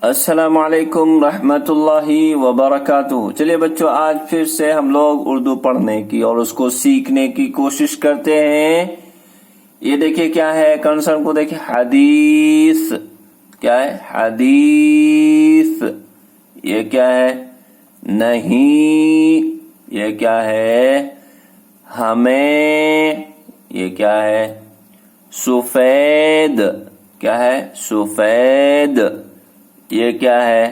السلام علیکم رحمۃ اللہ وبرکاتہ۔ چلیے بچوں، آج پھر سے ہم لوگ اردو پڑھنے کی اور اس کو سیکھنے کی کوشش کرتے ہیں۔ یہ دیکھیے کیا ہے، کنسرن کو دیکھیے، حدیث کیا ہے، حدیث۔ یہ کیا ہے، نہیں۔ یہ کیا ہے، ہمیں۔ یہ کیا ہے، سفید۔ کیا ہے، سفید۔ یہ کیا ہے،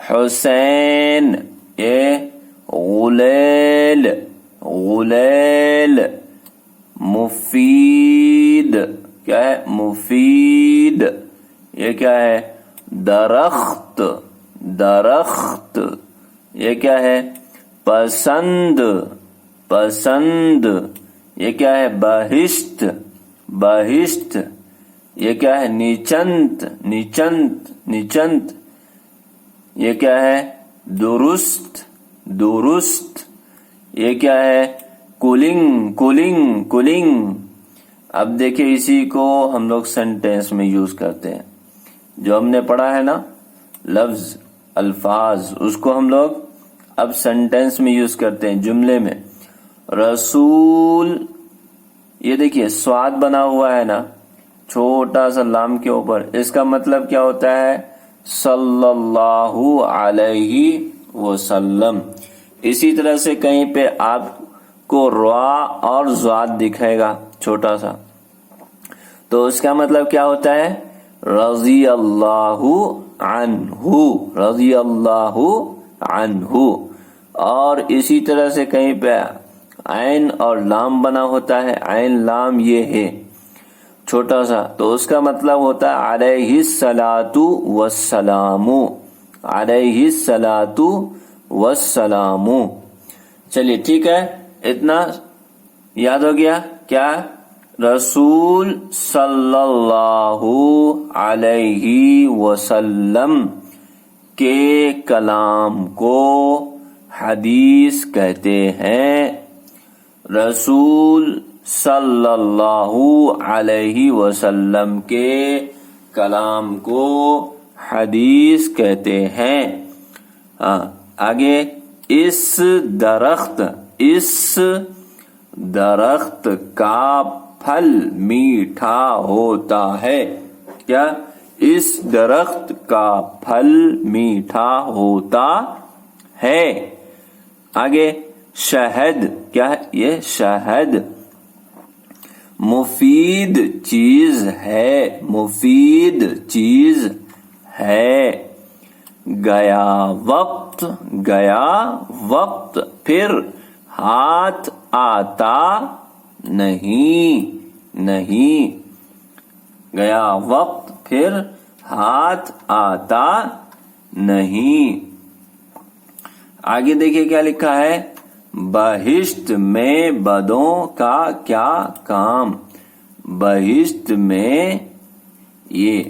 حسین۔ یہ غلیل، غلیل۔ مفید، کیا ہے، مفید۔ یہ کیا ہے، درخت، درخت۔ یہ کیا ہے، پسند، پسند۔ یہ کیا ہے، بہشت، بہشت۔ یہ کیا ہے، نیچنت، نیچنت، نیچنت۔ یہ کیا ہے، درست، درست۔ یہ کیا ہے، کولنگ، کولنگ، کولنگ۔ اب دیکھیں، اسی کو ہم لوگ سینٹینس میں یوز کرتے ہیں۔ جو ہم نے پڑھا ہے نا، لفظ، الفاظ، اس کو ہم لوگ اب سینٹینس میں یوز کرتے ہیں، جملے میں۔ رسول، یہ دیکھیے سواد بنا ہوا ہے نا، چھوٹا سا لام کے اوپر، اس کا مطلب کیا ہوتا ہے، صلی اللہ علیہ وسلم۔ اسی طرح سے کہیں پہ آپ کو را اور زاد دکھائے گا چھوٹا سا، تو اس کا مطلب کیا ہوتا ہے، رضی اللہ عنہ، رضی اللہ عنہ۔ اور اسی طرح سے کہیں پہ عین اور لام بنا ہوتا ہے، عین لام یہ ہے چھوٹا سا، تو اس کا مطلب ہوتا ہے علیہ الصلاۃ والسلام، علیہ الصلاۃ والسلام۔ چلیے ٹھیک ہے، اتنا یاد ہو گیا کیا، رسول صلی اللہ علیہ وسلم کے کلام کو حدیث کہتے ہیں۔ رسول صلی اللہ علیہ وسلم کے کلام کو حدیث کہتے ہیں۔ آگے، اس درخت، اس درخت کا پھل میٹھا ہوتا ہے۔ کیا، اس درخت کا پھل میٹھا ہوتا ہے۔ آگے، شہد، کیا ہے، یہ شہد مفید چیز ہے، مفید چیز ہے۔ گیا وقت، گیا وقت، پھر ہاتھ آتا نہیں، نہیں۔ گیا وقت، پھر ہاتھ آتا نہیں۔ آگے دیکھیے کیا لکھا ہے، بہشت میں بدوں کا کیا کام۔ بہشت میں، یہ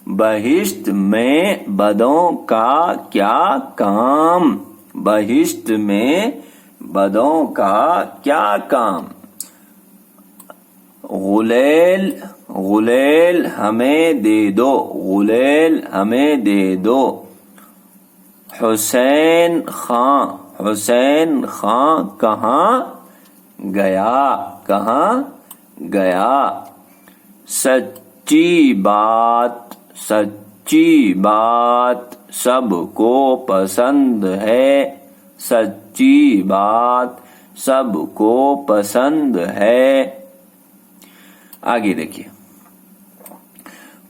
بہشت میں بدوں کا کیا کام، بہشت میں بدوں کا کیا کام۔ غلیل، غلیل ہمیں دے دو، غلیل ہمیں دے دو۔ حسین خاں، حسین خاں کہاں گیا، کہاں گیا۔ سچی بات، سچی بات سب کو پسند ہے، سچی بات سب کو پسند ہے۔ آگے دیکھیے،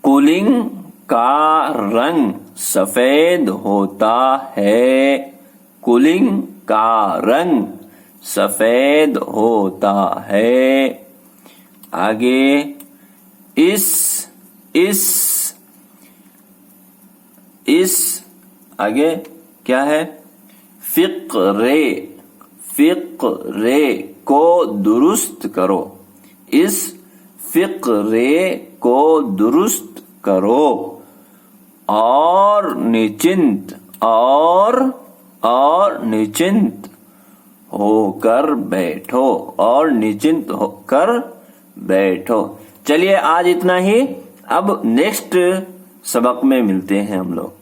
کولنگ کا رنگ سفید ہوتا ہے، کولنگ کا رنگ سفید ہوتا ہے۔ آگے، اس آگے کیا ہے، فقرے، فقرے کو درست کرو، اس فقرے کو درست کرو۔ اور نچنت، اور نچنت ہو کر بیٹھو، اور نچنت ہو کر بیٹھو۔ چلیے آج اتنا ہی، اب نیکسٹ سبق میں ملتے ہیں ہم لوگ۔